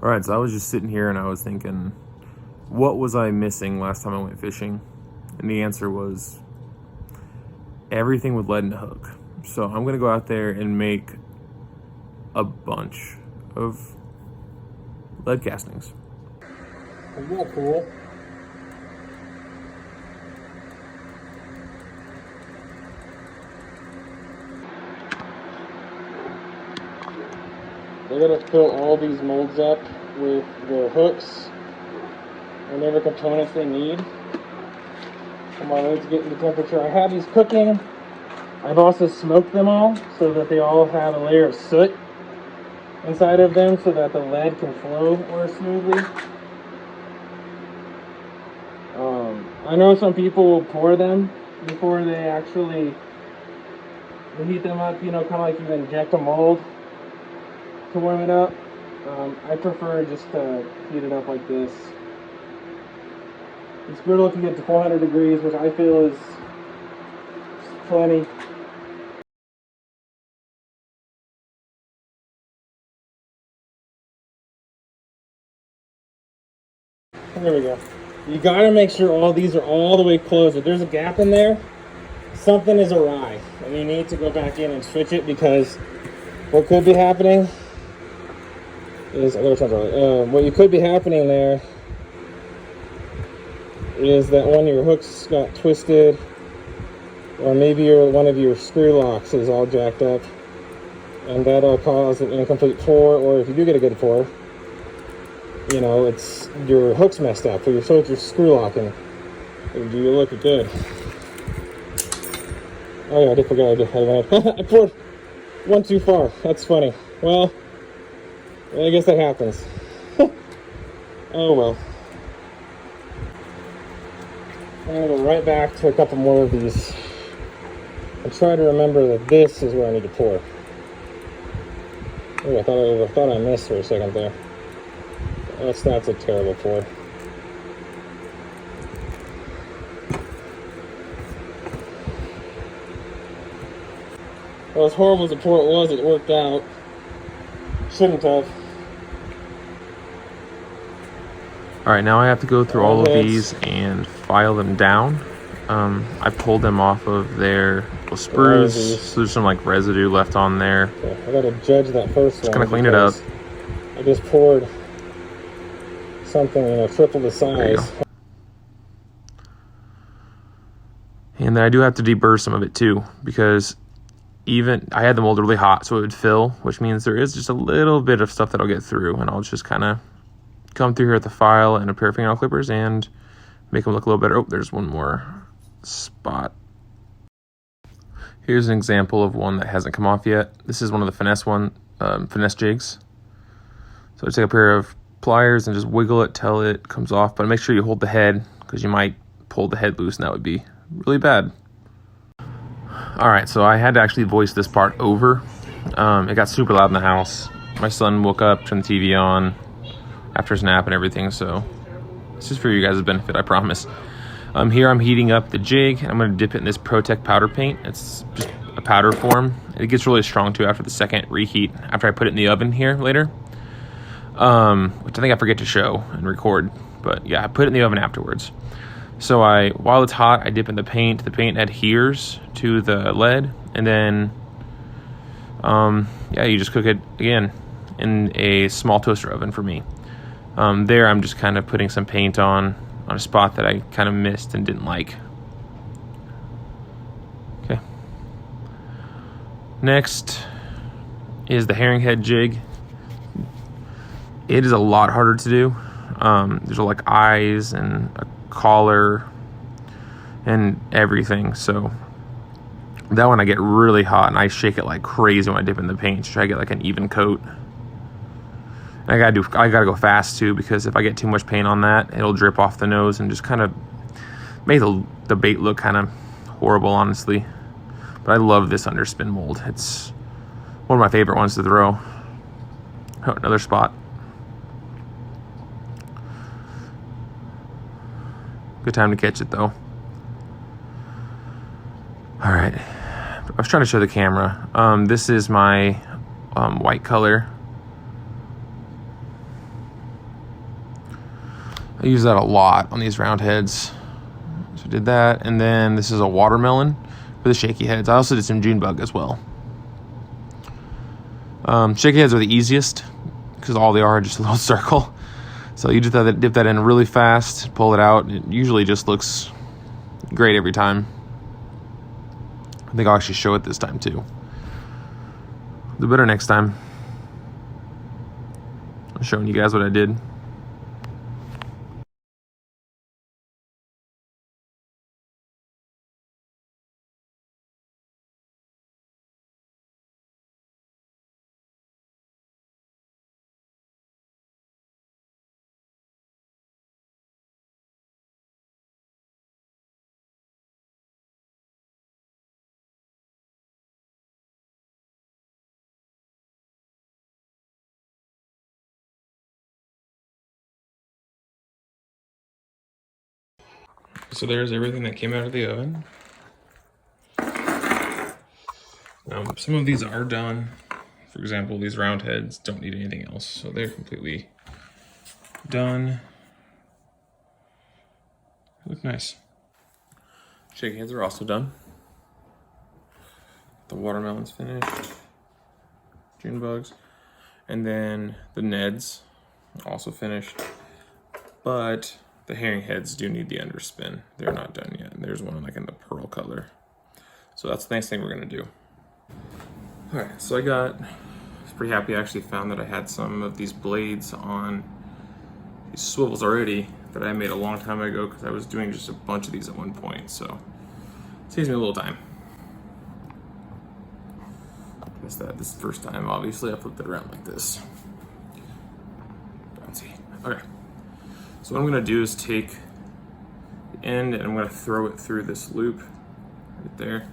All right, so I was just sitting here and I was thinking, what was I missing last time I went fishing? And the answer was everything with lead and hook. So I'm gonna go out there and make a bunch of lead castings. Isn't that cool? They're gonna fill all these molds up with the hooks and every components they need. Come on, let's get the temperature. I have these cooking. I've also smoked them all so that they all have a layer of soot inside of them so that the lead can flow more smoothly. I know some people will pour them before they actually heat them up, you know, kind of like you inject a mold to warm it up. I prefer just to heat it up like this. It's brittle if you get to 400 degrees, which I feel is plenty. There we go. You gotta make sure all these are all the way closed. If there's a gap in there, something is awry, and you need to go back in and switch it, because what could be happening is, what you could be happening there is that one of your hooks got twisted, or maybe one of your screw locks is all jacked up, and that'll cause an incomplete pour. Or if you do get a good pour, you know, it's your hook's messed up, or so it's your screw lock, and you look good. Oh yeah, I did forget I poured one too far. That's funny. Well, I guess that happens. Oh well. I'm gonna go right back to a couple more of these and try to remember that this is where I need to pour. Oh, I thought I missed for a second there. That's a terrible pour. Well, as horrible as the pour it was, it worked out. Shouldn't have. All right, now I have to go through all of these and file them down. I pulled them off of their little sprues, so there's some like residue left on there. Okay, I gotta judge that first one. Just gonna clean it up. I just poured something, you know, triple the size. And then I do have to deburr some of it too, because even I had the mold really hot, so it would fill, which means there is just a little bit of stuff that I'll get through, and I'll just kind of come through here with the file and a pair of fingernail clippers and make them look a little better. Oh, there's one more spot. Here's an example of one that hasn't come off yet. This is one of the finesse jigs. So I take a pair of pliers and just wiggle it till it comes off, but make sure you hold the head, because you might pull the head loose and that would be really bad. All right, so I had to actually voice this part over. It got super loud in the house. My son woke up, turned the TV on after his nap and everything, so this is for you guys' benefit, I promise. Here I'm heating up the jig, and I'm going to dip it in this ProTech powder paint. It's just a powder form. It gets really strong too after the second reheat, after I put it in the oven here later. Which I think I forget to show and record, but yeah, I put it in the oven afterwards. So while it's hot, I dip in the paint. The paint adheres to the lead, and then, yeah, you just cook it again in a small toaster oven for me. There, I'm just kind of putting some paint on a spot that I kind of missed and didn't like. Okay. Next is the herring head jig. It is a lot harder to do. There's like eyes and a collar and everything. So that one I get really hot and I shake it like crazy when I dip in the paint to try to get like an even coat. And I gotta go fast too, because if I get too much paint on that, it'll drip off the nose and just kind of make the bait look kind of horrible, honestly. But I love this underspin mold. It's one of my favorite ones to throw. Oh, another spot. Good time to catch it though. All right, I was trying to show the camera. This is my white color I use that a lot on these round heads. So I did that, and then this is a watermelon for the shaky heads. I also did some June bug as well. Shaky heads are the easiest because all they are just a little circle. So you just have to dip that in really fast, pull it out. It usually just looks great every time. I think I'll actually show it this time too. The better next time. I'm showing you guys what I did. So there's everything that came out of the oven. Some of these are done. For example, these round heads don't need anything else, so they're completely done. Look nice. Shaky heads are also done. The watermelon's finished. June bugs. And then the Neds also finished. But the herring heads do need the underspin. They're not done yet. And there's one like in the pearl color. So that's the next thing we're gonna do. All right, so I was pretty happy. I actually found that I had some of these blades on these swivels already that I made a long time ago because I was doing just a bunch of these at one point. So it saves me a little time. Guess that this first time, obviously, I flipped it around like this. Bouncy. Okay. So what I'm gonna do is take the end and I'm gonna throw it through this loop right there.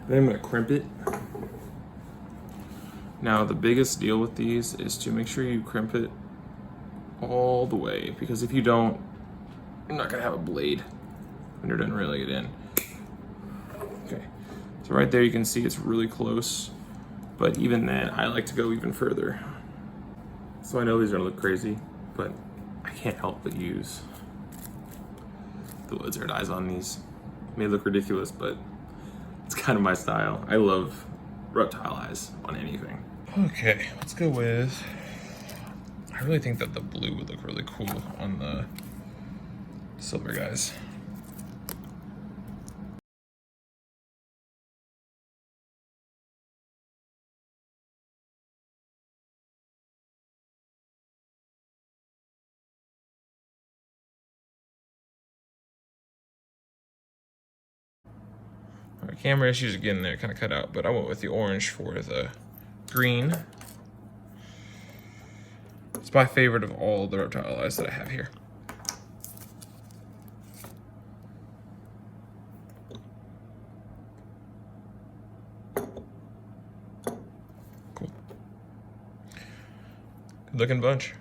Then I'm gonna crimp it. Now the biggest deal with these is to make sure you crimp it all the way, because if you don't, you're not gonna have a blade when you're done reeling it in. Okay, so right there you can see it's really close, but even then I like to go even further. So I know these are gonna look crazy, but I can't help but use the lizard eyes on these. It may look ridiculous, but it's kind of my style. I love reptile eyes on anything. Okay, let's go with, I really think that the blue would look really cool on the silver guys. All right, camera issues again there, kind of cut out, but I went with the orange for the green. It's my favorite of all the reptile eyes that I have here. Cool. Good looking bunch.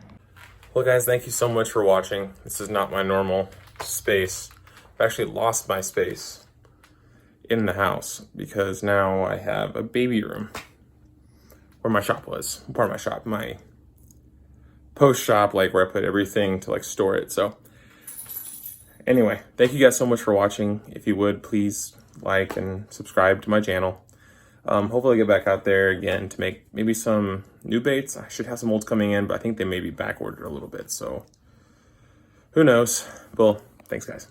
Well guys, thank you so much for watching. This is not my normal space. I've actually lost my space in the house because now I have a baby room where my shop was. Part of my shop, my post shop, like where I put everything to like store it. So anyway, thank you guys so much for watching. If you would, please like and subscribe to my channel. Hopefully I get back out there again to make maybe some new baits. I should have some molds coming in, but I think they may be back ordered a little bit. So who knows? Well, thanks guys.